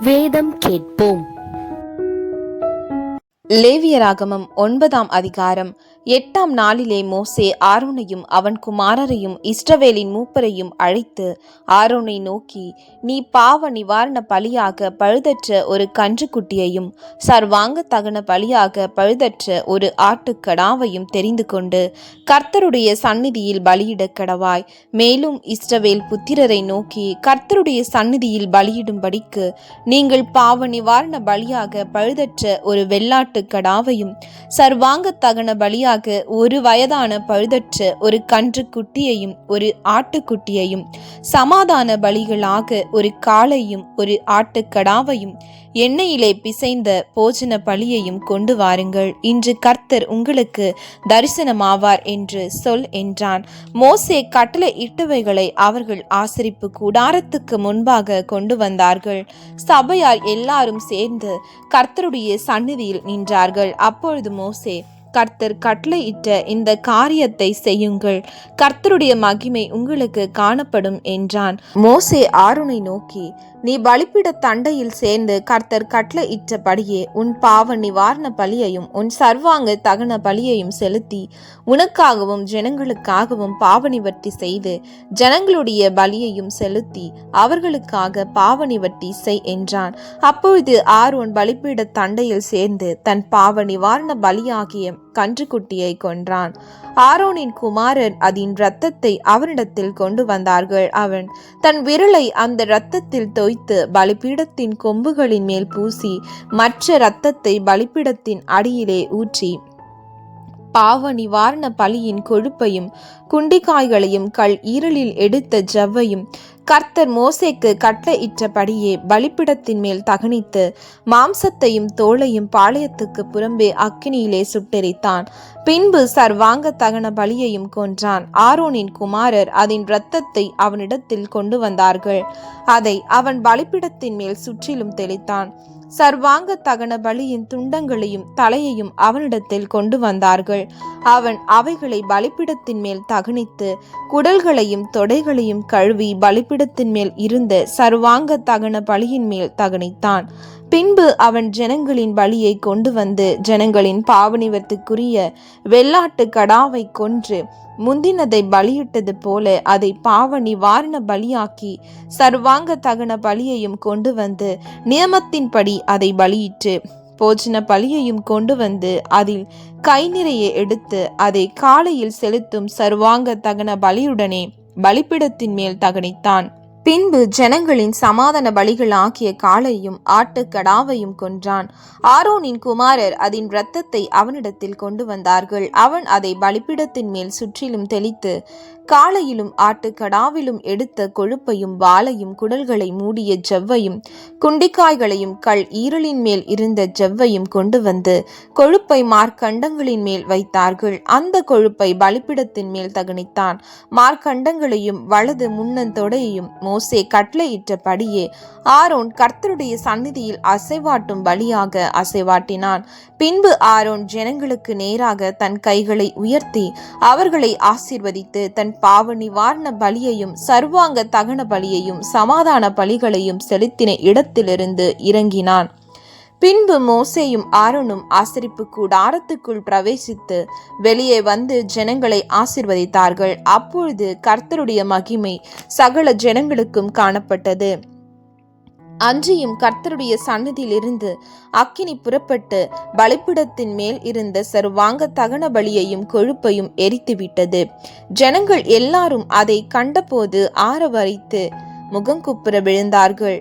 வேதம் கேட்போம். லேவியராகமம் 9ஆம் அதிகாரம். 8ஆம் நாளிலே மோசே ஆரோனையும் அவன் குமாரரையும் இஸ்ரவேலின் மூப்பரையும் அழைத்து ஆரோனை நோக்கி, நீ பாவ நிவாரண பலியாக பழுதற்ற ஒரு கன்றுக்குட்டியையும் சர்வாங்க தகன பலியாக பழுதற்ற ஒரு ஆட்டுக்கடாவையும் தெரிந்து கொண்டு கர்த்தருடைய சந்நிதியில் பலியிட கடவாய். மேலும் இஸ்ரவேல் புத்திரரை நோக்கி, கர்த்தருடைய சந்நிதியில் பலியிடும்படிக்கு நீங்கள் பாவ நிவாரண பலியாக பழுதற்ற ஒரு வெள்ளாட்டு கடாவையும் சர்வாங்க தகன பலியாக ஒரு வயதான பழுதற்ற ஒரு கன்று குட்டியையும் ஒரு ஆட்டுக்குட்டியையும் சமாதான பலிகளாக ஒரு காளையும் ஒரு ஆட்டுக்கடாவையும் எண்ணெயிலே பிசைந்த போஜன பலியையும் கொண்டு வாருங்கள். இன்று கர்த்தர் உங்களுக்கு தரிசனமாவார் என்று சொல் என்றான். மோசே கட்டளை இட்டவைகளை அவர்கள் ஆசரிப்பு கூடாரத்துக்கு முன்பாக கொண்டு வந்தார்கள். சபையார் எல்லாரும் சேர்ந்து கர்த்தருடைய சந்நிதியில் நின்றார்கள். அப்பொழுது மோசே, கர்த்தர் கட்டளையிட்ட இந்த காரியத்தை செய்யுங்கள், கர்த்தருடைய மகிமை உங்களுக்கு காணப்படும் என்றான். மோசே ஆரோனை நோக்கி, நீ பலிபீட தண்டையில் சேர்ந்து கர்த்தர் கட்டளையிட்டபடியே உன் பாவ நிவாரண பலியையும் உன் சர்வாங்க தகன பலியையும் செலுத்தி உனக்காகவும் ஜனங்களுக்காகவும் பாவ நிவர்த்தி செய்து ஜனங்களுடைய பலியையும் செலுத்தி அவர்களுக்காக பாவ நிவர்த்தி செய் என்றான். அப்பொழுது ஆரோன் பலிபீட தண்டையில் சேர்ந்து தன் பாவ நிவாரண பலியாகிய கன்றுக்குட்டியை கொன்றான். ஆரோனின் குமாரர் அதன் இரத்தத்தை அவனிடத்தில் கொண்டு வந்தார்கள். அவன் தன் விரலை அந்த இரத்தத்தில் தோய்த்து பலிபீடத்தின் கொம்புகளின் மேல் பூசி மற்ற இரத்தத்தை பலிபீடத்தின் அடியிலே ஊற்றி பாவ நிவாரண பலியின் கொழுப்பையும் குண்டிக்காய்களையும் கல் ஈரலில் எடுத்த ஜவ்வையும் கர்த்தர் மோசேக்கு கட்டளையிட்டபடியே பலிபீடத்தின் மேல் தகனித்து மாம்சத்தையும் தோலையும் பாளையத்துக்கு புறம்பே அக்கினியிலே சுட்டெரித்தான். பின்பு சர்வாங்க தகன பலியையும் கொன்றான். ஆரோனின் குமாரர் அதன் இரத்தத்தை அவனிடத்தில் கொண்டு வந்தார்கள். அதை அவன் பலிபீடத்தின் மேல் சுற்றிலும் தெளித்தான். சர்வாங்க தகன பலியின் துண்டங்களையும் தலையையும் அவனிடத்தில் கொண்டு வந்தார்கள். அவன் அவைகளை பலிபீடத்தின் மேல் தகனித்து குடல்களையும் தொடைகளையும் கழுவி பலிபீடத்தின் மேல் இருந்த சர்வாங்க தகன பலியின் மேல் தகனித்தான். பின்பு அவன் ஜனங்களின் பலியை கொண்டு வந்து ஜனங்களின் பாவநிவர்த்திக்குரிய வெள்ளாட்டு கடாவை கொன்று முந்தினதை பலியிட்டது போல அதை பாவ நிவாரண பலியாக்கி சர்வாங்க தகன பலியையும் கொண்டு வந்து நியமத்தின்படி அதை பலியிட்டு போஜன பலியையும் கொண்டு வந்து அதில் கை நிறைய எடுத்து அதை காலையில் செலுத்தும் சர்வாங்க தகன பலியுடனே பலிபீடத்தின் மேல் தகனித்தான். பின்பு ஜனங்களின் சமாதான பலிகள் ஆகிய காளையும் ஆட்டுக்கடாவையும் கொன்றான். ஆரோனின் குமாரர் அதன் இரத்தத்தை அவனிடத்தில் கொண்டு வந்தார்கள். அவன் அதை பலிபீடத்தின் மேல் சுற்றிலும் தெளித்து காளையிலும் ஆட்டுக்கடாவிலும் எடுத்த கொழுப்பையும் வாலையும் குடல்களை மூடிய ஜவ்வையும் குண்டிக்காய்களையும் கல் ஈரலின் மேல் இருந்த ஜவ்வையும் கொண்டு வந்து கொழுப்பை மார்க்கண்டங்களின் மேல் வைத்தார்கள். அந்த கொழுப்பை பலிபீடத்தின் மேல் தகனித்தான். மார்க்கண்டங்களையும் வலது முன்னந்தொடையையும் மோசே கட்டளையிட்டபடியே ஆரோன் கர்த்தருடைய சந்நிதியில் அசைவாட்டும் பலியாக அசைவாட்டினான். பின்பு ஆரோன் ஜனங்களுக்கு நேராக தன் கைகளை உயர்த்தி அவர்களை ஆசீர்வதித்து தன் பாவ நிவாரண பலியையும் சர்வாங்க தகன பலியையும் சமாதான பலிகளையும் செலுத்தின இடத்திலிருந்து இறங்கினான். பின்பு மோசேயும் ஆரோனும் ஆசரிப்பு கூடாரத்துக்குள் பிரவேசித்து வெளியே வந்து ஜனங்களை ஆசீர்வதித்தார்கள். அப்பொழுது கர்த்தருடைய மகிமை சகல ஜனங்களுக்கும் காணப்பட்டது. அன்றியும் கர்த்தருடைய சந்நிதியிலிருந்து அக்கினி புறப்பட்டு பலிபீடத்தின் மேல் இருந்த சர்வாங்க தகன பலியையும் கொழுப்பையும் எரித்துவிட்டது. ஜனங்கள் எல்லாரும் அதை கண்டபோது ஆரவரித்து முகங்குப்புற விழுந்தார்கள்.